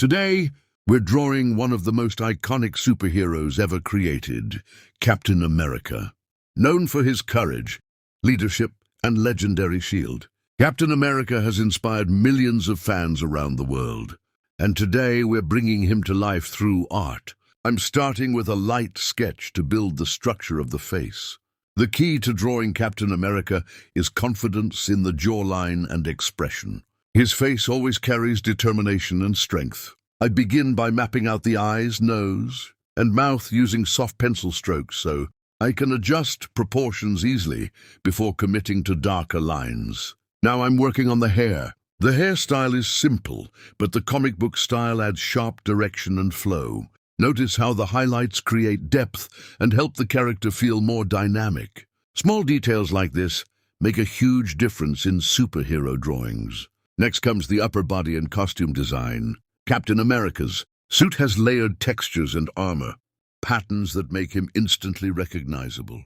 Today, we're drawing one of the most iconic superheroes ever created, Captain America. Known for his courage, leadership, and legendary shield, Captain America has inspired millions of fans around the world. And today, we're bringing him to life through art. I'm starting with a light sketch to build the structure of the face. The key to drawing Captain America is confidence in the jawline and expression. His face always carries determination and strength. I begin by mapping out the eyes, nose, and mouth using soft pencil strokes so I can adjust proportions easily before committing to darker lines. Now I'm working on the hair. The hairstyle is simple, but the comic book style adds sharp direction and flow. Notice how the highlights create depth and help the character feel more dynamic. Small details like this make a huge difference in superhero drawings. Next comes the upper body and costume design. Captain America's suit has layered textures and armor, patterns that make him instantly recognizable.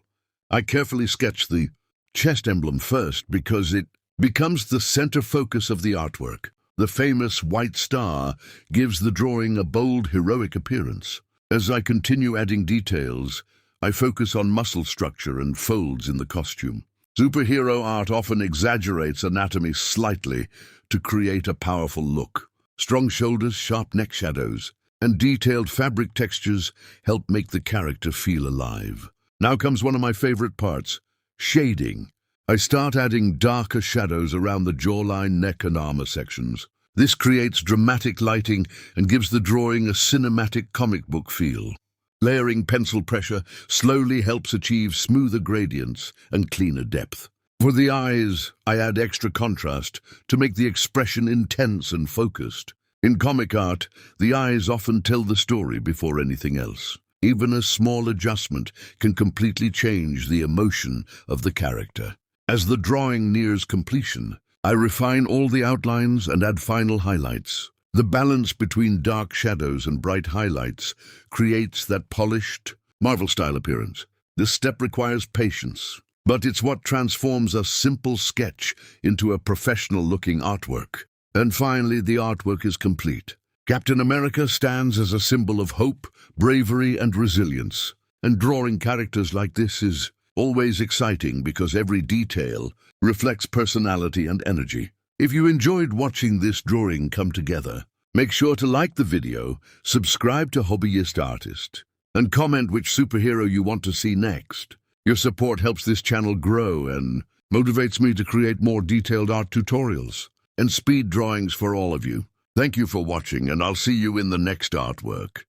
I carefully sketch the chest emblem first because it becomes the center focus of the artwork. The famous white star gives the drawing a bold, heroic appearance. As I continue adding details, I focus on muscle structure and folds in the costume. Superhero art often exaggerates anatomy slightly to create a powerful look. Strong shoulders, sharp neck shadows, and detailed fabric textures help make the character feel alive. Now comes one of my favorite parts, shading. I start adding darker shadows around the jawline, neck, and armor sections. This creates dramatic lighting and gives the drawing a cinematic comic book feel. Layering pencil pressure slowly helps achieve smoother gradients and cleaner depth. For the eyes, I add extra contrast to make the expression intense and focused. In comic art, the eyes often tell the story before anything else. Even a small adjustment can completely change the emotion of the character. As the drawing nears completion, I refine all the outlines and add final highlights. The balance between dark shadows and bright highlights creates that polished, Marvel-style appearance. This step requires patience, but it's what transforms a simple sketch into a professional-looking artwork. And finally, the artwork is complete. Captain America stands as a symbol of hope, bravery, and resilience. And drawing characters like this is always exciting because every detail reflects personality and energy. If you enjoyed watching this drawing come together, make sure to like the video, subscribe to Hobbyist Artist, and comment which superhero you want to see next. Your support helps this channel grow and motivates me to create more detailed art tutorials and speed drawings for all of you. Thank you for watching, and I'll see you in the next artwork.